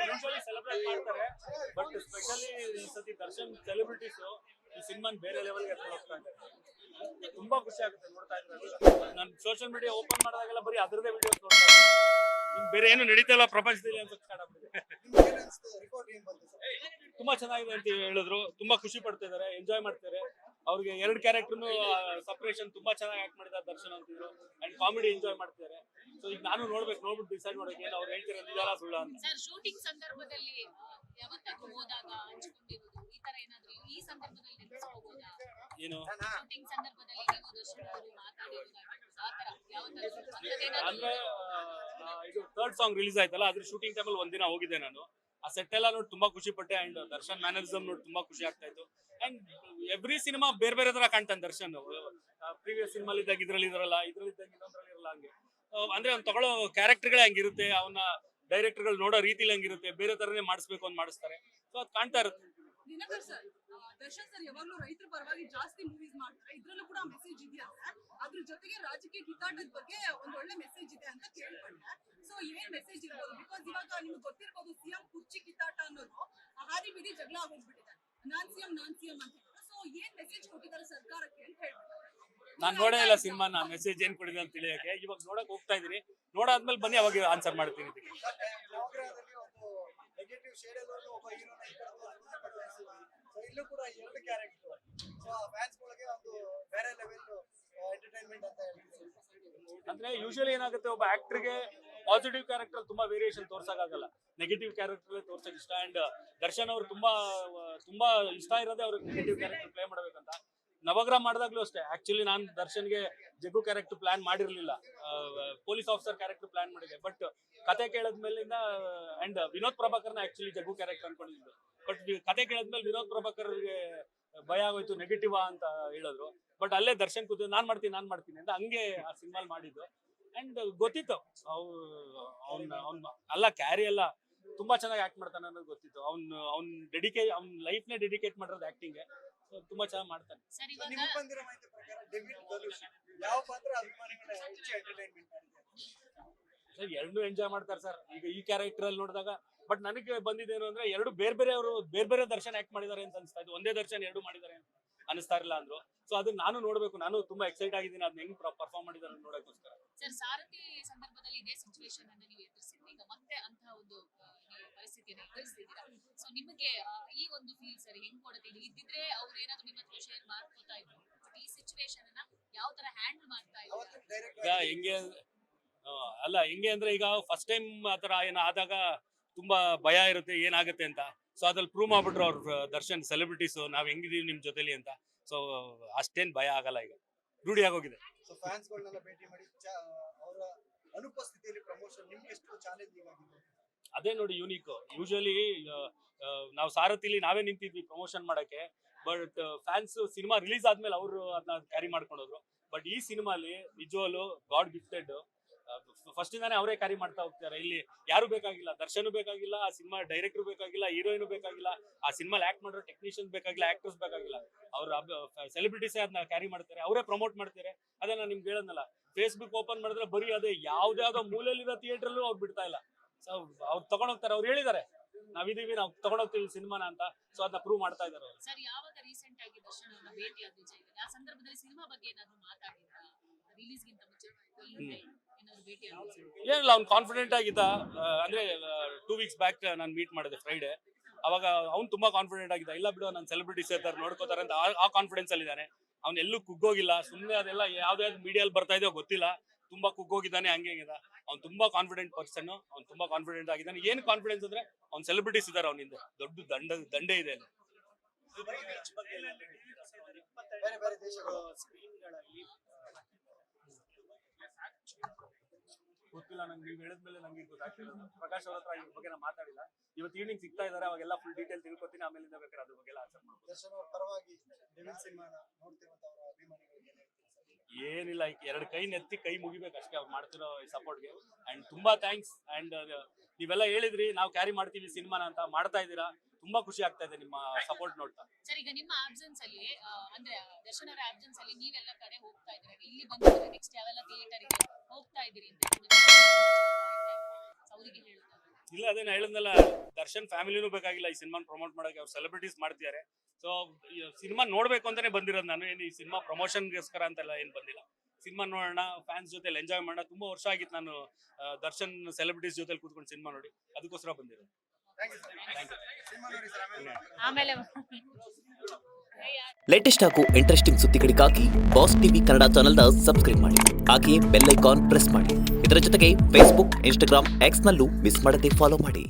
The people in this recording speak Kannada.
ಯೂಶುವಲಿ ಸೆಲೆಬ್ರೇಟ್ ಮಾಡ್ತಾರೆ, ಬಟ್ ಸ್ಪೆಷಲಿ ಈ ಸತಿ ದರ್ಶನ್ ಸೆಲೆಬ್ರಿಟೀಸ್ ಈ ಸಿನಿಮಾನ್ ಬೇರೆ ಲೆವೆಲ್ಗೆ ಎತ್ಕೊಂಡು ಹೋಗ್ತಾ ಇದ್ದಾರೆ. ತುಂಬಾ ಖುಷಿ ಆಗುತ್ತೆ ನೋಡ್ತಾ ಇದ್ರೆ. ನಾನು ಸೋಷಿಯಲ್ ಮೀಡಿಯಾ ಓಪನ್ ಮಾಡಿದಾಗೆಲ್ಲ ಬರೀ ಅದರದೇ ವಿಡಿಯೋಸ್ ನೋಡ್ತಾ ಇದ್ದೀನಿ. ಬೇರೆ ಏನು ನಡೀತಾ ಇಲ್ಲ ಪ್ರಪಂಚದಲ್ಲಿ ಅಂತ ಸ್ಟಾರ್ಟ್ ಆಗ್ಬಿಟ್ಟಿದೆ. ತುಂಬಾ ಚೆನ್ನಾಗಿದೆ ಅಂತ ಹೇಳಿದ್ರು. ತುಂಬಾ ಖುಷಿ ಪಡ್ತಾ ಇದಾರೆ, ಎಂಜಾಯ್ ಮಾಡ್ತಾರೆ. ಅವ್ರಿಗೆ 2 ಕ್ಯಾರೆಕ್ಟರ್ನು ಸಪರೇಷನ್ ತುಂಬಾ ಚೆನ್ನಾಗಿ ಆಕ್ಟ್ ಮಾಡಿದ್ದಾರೆ ದರ್ಶನ್ ಅಂತಿದ್ರು. ಅಂಡ್ ಕಾಮಿಡಿ ಎಂಜಾಯ್ ಮಾಡ್ತಾರೆ. ಸೊ ಈಗ ನಾನು ನೋಡ್ಬಿಟ್ಟು ಡಿಸೈಡ್ ಮಾಡೋಕೆ ಏನು ಅವ್ರು ಹೇಳ್ತಿರೋದು ನಿಜಾಲ ಸುಳ್ಳ ಅಂತ. ಸರ್ ಶೂಟಿಂಗ್ ಸಂದರ್ಭದಲ್ಲಿ ಯಾವತ್ತಾದ್ರೂ ಹೋದಾಗ ಹಂಚಿಕೊಂಡಿರೋದು ಈ ತರ ಏನಾದ್ರು ಈ ಸಂದರ್ಭದಲ್ಲಿ ನೆನಪಿಸ್ಕೋಬಹುದಾ? ಏನು ಶೂಟಿಂಗ್ ಸಂದರ್ಭದಲ್ಲಿ ನೀವು ದರ್ಶನ್ ಅವರು ಮಾತಾಡಿರೋದು ಆ ತರ ಯಾವತ್ತಾದ್ರೂ ಅಂದ್ರೆ ಇದು 3rd ಸಾಂಗ್ ರಿಲೀಸ್ ಆಯ್ತಲ್ಲ, ಅದ್ರ ಶೂಟಿಂಗ್ ಟೈಮಲ್ಲಿ ಒಂದಿನ ಹೋಗಿದ್ದೆ ನಾನು. ಆ ಸೆಟ್ ಎಲ್ಲ ನೋಡಿ ತುಂಬಾ ಖುಷಿ ಪಟ್ಟೆ. ಅಂಡ್ ದರ್ಶನ್ ಮ್ಯಾನರಿಸಮ್ ನೋಡಿ ತುಂಬಾ ಖುಷಿ ಆಗ್ತಾ ಇತ್ತು. ಅಂಡ್ ಎವ್ರಿ ಸಿನಿಮಾ ಬೇರೆ ಬೇರೆ ತರ ಕಾಣ್ತಾನೆ ದರ್ಶನ್. ಪ್ರೀವಿಯಸ್ ಸಿನಿಮಾ ಇದ್ದಾಗ ಇದ್ರಲ್ಲಿ ಇದ್ರಲ್ಲ, ಇದ್ರಲ್ಲಿ ಇದ್ದಾಗ ಇನ್ನೊಂದ್ರಲ್ಲಿ ಇರಲ್ಲ. ಹಂಗೆ ಅಂದ್ರೆ ಅವ್ನು ತಗೊಳ್ಳೋ ಕ್ಯಾರೆಕ್ಟರ್ಗಳೇ ಹಂಗಿರುತ್ತೆ, ಅವನ ಡೈರೆಕ್ಟರ್ಗಳು ನೋಡೋ ರೀತಿಲಿ ಹಂಗಿರುತ್ತೆ, ಬೇರೆ ತರನೇ ಮಾಡಿಸ್ಬೇಕು ಅಂತ ಮಾಡಿಸ್ತಾರೆ. ಸೊ ಅದು ಕಾಣ್ತಾ ಇರುತ್ತೆ. ದಿನಕರ್ ಸರ್, ದರ್ಶನ್ ಸರ್ ಯಾವಾಗಲೂ ರೈತರ ಪರವಾಗಿ ಜಾಸ್ತಿ ಮೂವೀಸ್ ಮಾಡ್ತಾರೆ, ಇದ್ರಲ್ಲೂ ಕೂಡ ಮೆಸೇಜ್ ಇದೆಯಂತೆ. ಅದ್ರ ಜೊತೆಗೆ ರಾಜಕೀಯ ಕಿತ್ತಾಟದ ಬಗ್ಗೆ ಒಂದು ಒಳ್ಳೆ ಮೆಸೇಜ್ ಇದೆ ಅಂತ ಕೇಳ್ಕೊಂಡೆ. ಸೊ ಏನ್ ಮೆಸೇಜ್ ಇರ್ಬೋದು? ಬಿಕಾಸ್ ಇವಾಗ ನಿಮ್ಗೆ ಗೊತ್ತಿರ್ಬೋದು, ಸಿಎಂ ಕುರ್ಚಿ ಕಿತ್ತಾಟ ಅನ್ನೋದು ಹಾದಿ ಬೀದಿ ಜಗಳ ಆಗೋಗ್ಬಿಟ್ಟಿದೆ. ನಾನ್ ಸಿಎಂ ಅಂತ. ಸೊ ಏನ್ ಮೆಸೇಜ್ ಕೊಟ್ಟಿದ್ದಾರೆ ಸರ್ಕಾರಕ್ಕೆ ಅಂತ ಹೇಳ್ಬೋದು. ನಾನ್ ನೋಡೇ ಇಲ್ಲ ಸಿನಿಮಾನ, ಮೆಸೇಜ್ ಏನ್ ಕೊಡಿದೆ ಅಂತ ತಿಳಿಯಕ್ಕೆ. ಇವಾಗ ನೋಡಕ್ ಹೋಗ್ತಾ ಇದೀನಿ. ನೋಡಾದ್ಮೇಲೆ ಬನ್ನಿ ಅವಾಗ ಆನ್ಸರ್ ಮಾಡ್ತೀನಿ. ಇಲ್ಲೂ ಕೂಡ 2 ಕ್ಯಾರೆಕ್ಟರ್, ಸೊ ಫ್ಯಾನ್ಸ್ ಗಳಿಗೆ ಒಂದು ಬೇರೆ ಲೆವೆಲ್ ಎಂಟರ್ಟೈನ್ಮೆಂಟ್ ಅಂತ ಹೇಳ್ತೀವಿ. ಅಂದ್ರೆ ಯೂಶುವಲಿ ಏನಾಗುತ್ತೆ, ಒಬ್ಬ ಆಕ್ಟರ್ಗೆ ಪಾಸಿಟಿವ್ ಕ್ಯಾರೆಕ್ಟರ್ ತುಂಬಾ ವೇರಿಯೇಷನ್ ತೋರ್ಸಕ್ಕಾಗಲ್ಲ, ನೆಗೆಟಿವ್ ಕ್ಯಾರೆಕ್ಟರ್ ತೋರ್ಸಕ್ ಇಷ್ಟ. ಅಂಡ್ ದರ್ಶನ್ ಅವ್ರು ತುಂಬಾ ಇಷ್ಟ ಇರೋದೇ ಅವ್ರಿಗೆ ನೆಗೆಟಿವ್ ಕ್ಯಾರೆಕ್ಟರ್ ಪ್ಲೇ ಮಾಡ್ಬೇಕಂತ. ನವಗ್ರಹ ಮಾಡಿದಾಗ್ಲೂ ಅಷ್ಟೇ. ಆಕ್ಚುಲಿ ನಾನು ದರ್ಶನ್ಗೆ ಜಗ್ಗು ಕ್ಯಾರೆಕ್ಟರ್ ಪ್ಲಾನ್ ಮಾಡಿರ್ಲಿಲ್ಲ, ಪೊಲೀಸ್ ಆಫೀಸರ್ ಕ್ಯಾರೆಕ್ಟರ್ ಪ್ಲಾನ್ ಮಾಡಿದೆ. ಬಟ್ ಕತೆ ಕೇಳದ್ಮೇಲಿಂದ ಅಂಡ್ ವಿನೋದ್ ಪ್ರಭಾಕರ್ನ ಆಕ್ಚುಲಿ ಜಗ್ಗು ಕ್ಯಾರೆಕ್ಟರ್ ಅನ್ಕೊಂಡಿದ್ದು. ಬಟ್ ಕತೆ ಕೇಳದ್ಮೇಲೆ ವಿನೋದ್ ಪ್ರಭಾಕರ್ಗೆ ಭಯ ಆಗೋಯ್ತು, ನೆಗೆಟಿವ್ ಅಂತ ಹೇಳಿದ್ರು. ಬಟ್ ಅಲ್ಲೇ ದರ್ಶನ್ ಕೂತು ನಾನ್ ಮಾಡ್ತೀನಿ ಅಂತ ಹಂಗೆ ಆ ಸಿನಿಮಾಲ್ ಮಾಡಿದ್ದು. ಅಂಡ್ ಗೊತ್ತಿತ್ತು ಅವ್ನ ಅಲ್ಲ ಕ್ಯಾರಿ ಎಲ್ಲ ತುಂಬಾ ಚೆನ್ನಾಗಿ ಆಕ್ಟ್ ಮಾಡ್ತಾನೆ ಅನ್ನೋದು ಗೊತ್ತಿತ್ತು. ಅವ್ನ ಲೈಫ್ನೇ ಡೆಡಿಕೇಟ್ ಮಾಡಿರೋದು ಆಕ್ಟಿಂಗ್ಗೆ. ತುಂಬಾ ಚೆನ್ನಾಗಿ ಮಾಡ್ತಾನೆ. ನಿಮ್ಗೆ ಬಂದಿರೋ ಮಾಹಿತಿ ಪ್ರಕಾರ ಡೇವಿಡ್ ಧನುಷ್ ಯಾವ ಪಾತ್ರ ಅಭಿಮಾನಿಗಳ ಹೆಚ್ಚು ಎಂಟರ್ಟೈನ್ಮೆಂಟ್ ಮಾಡಿದೆ? ಸರ್ 2 ಎಂಜಾಯ್ ಮಾಡ್ತಾರೆ ಸರ್. ಈಗ ಈ ಕ್ಯಾರೆಕ್ಟರ್ ಅಲ್ಲಿ ನೋಡಿದಾಗ ಬಟ್ ನನಗೆ ಬಂದಿದ್ದೇನು ಅಂದ್ರೆ 2 ಬೇರೆ ಬೇರೆ ದರ್ಶನ್ ಆಕ್ಟ್ ಮಾಡಿದ್ದಾರೆ ಅಂತ ಅನಿಸ್ತಾ ಇತ್ತು. ಒಂದೇ ದರ್ಶನ್ 2 ಮಾಡಿದ್ದಾರೆ ಅಂತ ಅನಿಸ್ತಾ ಇರಲಿಲ್ಲ ಅಂದ್ರು. ಸೊ ಅದನ್ನ ನಾನು ನೋಡ್ಬೇಕು, ನಾನು ತುಂಬಾ ಎಕ್ಸೈಟ್ ಆಗಿದ್ದೀನಿ ಅದನ್ನ ಹೆಂಗ್ ಪರ್ಫಾರ್ಮ್ ಮಾಡಿದ್ದಾರೆ ನೋಡೋಕ್ಕೋಸ್ಕರ. ಸರ್ ಸಾರಥಿ ಸಂದರ್ಭದಲ್ಲಿ ಇದೇ ಸಿಚುವೇಶನ್ ಅನ್ನು ನೀವು ಎದುರಿಸಿದ್ರಿ, ಈಗ ಮತ್ತೆ ಅಂತ ಒಂದು ಪರಿಸ್ಥಿತಿಯನ್ನು ಎದುರಿಸ್ತಿದ್ದೀರಾ. ಸೊ ನಿಮಗೆ ಈ ಒಂದು ಫೀಲ್ ಸರ್ ಹೆಂಗ್ ಕೊಡುತ್ತೆ? ಇದ್ದಿದ್ರೆ ಅವ್ರು ಏನಾದ್ರು ನಿಮ್ಮ ಹತ್ರ ಶೇರ್ ಮಾಡ್ಕೋತಾ ಇದ್ರು, ಬಟ್ ಈ ಸಿಚುವೇಶನ್ ಅನ್ನ ಯಾವ ತರ ಹ್ಯಾಂಡಲ್ ಮಾಡ್ತಾ ಇದ್ದಾರೆ? ಹೆಂಗೆ ಅಂದ್ರೆ ಈಗ ಫಸ್ಟ್ ಟೈಮ್ ಆತರ ಆದಾಗ ತುಂಬಾ ಭಯ ಇರುತ್ತೆ ಏನಾಗುತ್ತೆ ಅಂತ. ಸೊ ಅದ್ರಲ್ಲಿ ಪ್ರೂವ್ ಮಾಡ್ಬಿಟ್ರು ಅವ್ರ ದರ್ಶನ್ ಸೆಲೆಬ್ರಿಟೀಸ್ ನಾವ್ ಹೆಂಗಿದೀವಿ ನಿಮ್ ಜೊತೆಲಿ ಅಂತ. ಸೊ ಅಷ್ಟೇನ್ ಭಯ ಆಗಲ್ಲ, ಈಗ ರೂಢಿ ಆಗೋಗಿದೆ. ಸೊ ಫ್ಯಾನ್ಸ್ ಗಳನ್ನೆಲ್ಲ ಭೇಟಿ ಮಾಡಿ ಅವರ ಅನುಪಸ್ಥಿತಿಯಲ್ಲಿ ಪ್ರಮೋಷನ್ ನಿಮ್ಗೆ ಎಷ್ಟು ಚಾಲೆಂಜಿಂಗ್ ಆಗಿದೆ? ಅದೇ ನೋಡಿ ಯೂನಿಕ್. ಯೂಶುವಲಿ ನಾವು ಸಾರಥಿಲಿ ನಾವೇ ನಿಂತಿದ್ವಿ ಪ್ರಮೋಷನ್ ಮಾಡಕ್ಕೆ. ಬಟ್ ಫ್ಯಾನ್ಸ್ ಸಿನಿಮಾ ರಿಲೀಸ್ ಆದ್ಮೇಲೆ ಅವರು ಅದನ್ನ ಕ್ಯಾರಿ ಮಾಡ್ಕೊಂಡೋದ್ರು. ಬಟ್ ಈ ಸಿನಿಮಾಲಿ ನಿಜವಾಗ್ಲು ಗಾಡ್ ಗಿಫ್ಟೆಡ್. ಫಸ್ಟ್ ಇಂದಾನೆ ಅವರೇ ಕ್ಯಾರಿ ಮಾಡ್ತಾ ಹೋಗ್ತಾರೆ. ಇಲ್ಲಿ ಯಾರು ಬೇಕಾಗಿಲ್ಲ, ದರ್ಶನ್ ಬೇಕಾಗಿಲ್ಲ, ಆ ಸಿನಿಮಾ ಡೈರೆಕ್ಟರ್ ಬೇಕಾಗಿಲ್ಲ, ಹೀರೋಯಿನ್ ಬೇಕಾಗಿಲ್ಲ, ಆ ಸಿನಿಮಾಲ್ ಆಕ್ಟ್ ಮಾಡೋ ಟೆಕ್ನಿಷಿಯನ್ಸ್ ಬೇಕಾಗಿಲ್ಲ, ಆಕ್ಟರ್ಸ್ ಬೇಕಾಗಿಲ್ಲ. ಅವ್ರ ಸೆಲೆಬ್ರಿಟೀಸ್ ಅದನ್ನ ಕ್ಯಾರಿ ಮಾಡ್ತಾರೆ, ಅವರೇ ಪ್ರಮೋಟ್ ಮಾಡ್ತಾರೆ. ಅದೇ ನಾನು ನಿಮ್ಗೆ ಹೇಳದ್ನಲ್ಲ, ಫೇಸ್ಬುಕ್ ಓಪನ್ ಮಾಡಿದ್ರೆ ಬರೀ ಅದೇ ಯಾವ್ದಾವ್ದೋ ಮೂಲೆಯಲ್ಲಿರೋ ಥಿಯೇಟರ್ಲ್ಲೂ ಅವ್ರು ಬಿಡ್ತಾ ಇಲ್ಲ. ಸೊ ಅವ್ರು ತಗೊಂಡೋಗ್ತಾರೆ, ಅವ್ರು ಹೇಳಿದ್ದಾರೆ ನಾವಿದೀವಿ, ನಾವು ತಗೊಂಡೋಗ್ತೀವಿ ಸಿನಿಮಾನ ಅಂತ. ಸೊ ಅದನ್ನ ಪ್ರೂವ್ ಮಾಡ್ತಾ ಇದ್ದಾರೆ. ಸರ್ ಯಾವಾಗ ರೀಸೆಂಟ್ ಆಗಿ ದರ್ಶನ್ ಅವ್ರನ್ನ ಭೇಟಿ ಆದ್ರಿ, ಆ ಸಂದರ್ಭದಲ್ಲಿ ಸಿನಿಮಾ ಬಗ್ಗೆ ಏನಾದ್ರು ಮಾತಾಡಿದ್ರಾ? ರಿಲೀಸ್ ಗಿಂತ ಮುಂಚೆ ಏನಾದ್ರು ಭೇಟಿ ಆದ್ರಿ? ಏನಿಲ್ಲ, ಅವ್ನು ಕಾನ್ಫಿಡೆಂಟ್ ಆಗಿದ್ದ. ಅಂದ್ರೆ 2 ವೀಕ್ಸ್ ಬ್ಯಾಕ್ ನಾನು ಮೀಟ್ ಮಾಡಿದೆ ಫ್ರೈಡೆ. ಅವಾಗ ಅವ್ನು ತುಂಬಾ ಕಾನ್ಫಿಡೆಂಟ್ ಆಗಿದ್ದ. ಇಲ್ಲ ಬಿಡು, ನನ್ನ ಸೆಲೆಬ್ರಿಟೀಸ್ ಇರ್ತಾರೆ ನೋಡ್ಕೋತಾರೆ ಅಂತ ಆ ಕಾನ್ಫಿಡೆನ್ಸ್ ಅಲ್ಲಿ ಇದ್ದಾನೆ. ಅವ್ನು ಎಲ್ಲೂ ಕುಗ್ಗೋಗಿಲ್ಲ. ಸುಮ್ಮನೆ ಅದೆಲ್ಲ ಯಾವ್ದಾವ್ದು ಮೀಡಿಯಲ್ಲಿ ಬರ್ತಾ ಇದೆಯೋ ಗೊತ್ತಿಲ್ಲ, ತುಂಬಾ ಕುಗ್ಗೋಗಿದ್ದಾನೆ, ಹಂಗಿದ. ಅವ್ನು ತುಂಬಾ ಕಾನ್ಫಿಡೆಂಟ್ ಪರ್ಸನ್, ಅವ್ನು ತುಂಬಾ ಕಾನ್ಫಿಡೆಂಟ್ ಆಗಿದ್ದಾನೆ. ಏನ್ ಕಾನ್ಫಿಡೆನ್ಸ್ ಅಂದ್ರೆ ಅವ್ನು ಸೆಲೆಬ್ರಿಟೀಸ್ ಇದಾರೆ ಅವನಿಂದ, ದೊಡ್ಡ ದಂಡೆ ಇದೆ ಅಲ್ಲಿ. ಬೇರೆ ಬೇರೆ ದೇಶಗಳು ಸ್ಕ್ರೀನ್ಗಳಲ್ಲಿ ಗೊತ್ತಿಲ್ಲ ನಂಗೆ. ನೀವು ಹೇಳಿದ್ಮೇಲೆ ನಂಗೆ ಗೊತ್ತಾಗ್ತಿಲ್ಲ. ಪ್ರಕಾಶ್ ಅವ್ರ ಹತ್ರ ಇದ್ರ ಬಗ್ಗೆ ನಾನು ಮಾತಾಡಿಲ್ಲ. ಇವತ್ತು ಈವ್ನಿಂಗ್ ಸಿಗ್ತಾ ಇದಾರೆ, ಅವಾಗೆಲ್ಲ ಫುಲ್ ಡೀಟೇಲ್ ತಿಳ್ಕೊತೀನಿ. ಆಮೇಲಿಂದ ಬೇಕಾದ್ರೆ ಅದ್ರ ಬಗ್ಗೆ ಆನ್ಸರ್ ಮಾಡ್ಬೋದು. ದರ್ಶನ್ ಅವ್ರ ಪರವಾಗಿ ಡೆವಿಲ್ ಸಿನಿಮಾನ ನೋಡ್ತಿರುವಂತವರ ಅಭಿಮಾನಿಗಳಿಗೆ ಏನಿಲ್ಲ, ಈಗ 2 ಕೈ ನೆತ್ತಿ ಕೈ ಮುಗಿಬೇಕು ಅಷ್ಟೇ ಅವ್ರು ಮಾಡ್ತಿರೋ ಸಪೋರ್ಟ್ಗೆ. ಅಂಡ್ ತುಂಬಾ ಥ್ಯಾಂಕ್ಸ್. ಅಂಡ್ ನೀವೆಲ್ಲ ಹೇಳಿದ್ರಿ ನಾವು ಕ್ಯಾರಿ ಮಾಡ್ತೀವಿ ಸಿನಿಮಾನ ಅಂತ, ಮಾಡ್ತಾ ಇದ್ದೀರಾ. ತುಂಬಾ ಖುಷಿ ಆಗ್ತಾ ಇದೆ ನಿಮ್ಮ ಸಪೋರ್ಟ್ ನೋಡ್ತಾ. ಸರ್ ಈಗ ನಿಮ್ಮ ಆಬ್ಸೆನ್ಸ್ ಅಲ್ಲಿ ಅಂದ್ರೆ ದರ್ಶನ್ ಅವರ ಆಬ್ಸೆನ್ಸ್ ಅಲ್ಲಿ ನೀವೆಲ್ಲ ಕಡೆ ಹೋಗ್ತಾ ಇದ್ದೀರಾ, ಇಲ್ಲಿ ಬಂದಿದ್ರೆ ನೆಕ್ಸ್ಟ್ ಯಾವೆಲ್ಲ ಥಿಯೇಟರ್ ಹೋಗ್ತಾ ಇದ್ದೀರಿ ಅಂತ ಇಲ್ಲ ಅದೇ ನಾ ಹೇಳಿದ್ನಲ್ಲ, ದರ್ಶನ್ ಫ್ಯಾಮಿಲಿನೂ ಬೇಕಾಗಿಲ್ಲ ಈ ಸಿನಿಮಾ ಪ್ರಮೋಟ್ ಮಾಡಕ್ಕೆ, ಅವ್ರು ಸೆಲೆಬ್ರಿಟೀಸ್ ಮಾಡ್ತಿದ್ದಾರೆ. ಸೊ ಸಿನಿಮಾ ನೋಡ್ಬೇಕು ಅಂತಾನೆ ಬಂದಿರೋದು ನಾನು, ಏನು ಈ ಸಿನಿಮಾ ಪ್ರಮೋಷನ್ಗೋಸ್ಕರ ಅಂತೆಲ್ಲ ಏನು ಬಂದಿಲ್ಲ. ಸಿನಿಮಾ ನೋಡೋಣ, ಫ್ಯಾನ್ಸ್ ಜೊತೆ ಎಂಜಾಯ್ ಮಾಡೋಣ. ತುಂಬಾ ವರ್ಷ ಆಗಿತ್ತು ನಾನು ದರ್ಶನ್ ಸೆಲೆಬ್ರಿಟೀಸ್ ಜೊತೆ ಕೂತ್ಕೊಂಡು ಸಿನಿಮಾ ನೋಡಿ, ಅದಕ್ಕೋಸ್ಕರ ಬಂದಿರೋದು. Thank you sir. ಸಿನಿಮಾ ನೋಡಿ ಸರ್. ಆಮೇಲೆ ಲೇಟೆಸ್ಟ್ ಹಾಗೂ ಇಂಟ್ರೆಸ್ಟಿಂಗ್ ಸುದ್ದಿಗಳಿಗಾಗಿ ಬಾಸ್ ಟಿವಿ ಕನ್ನಡ ಚಾನೆಲ್ನ ಸಬ್ಸ್ಕ್ರೈಬ್ ಮಾಡಿ. ಹಾಗೆಯೇ ಬೆಲ್ ಐಕಾನ್ ಪ್ರೆಸ್ ಮಾಡಿ. ಇದರ ಜೊತೆಗೆ ಫೇಸ್ಬುಕ್, ಇನ್ಸ್ಟಾಗ್ರಾಮ್, ಎಕ್ಸ್ನಲ್ಲೂ ಮಿಸ್ ಮಾಡದೆ ಫಾಲೋ ಮಾಡಿ.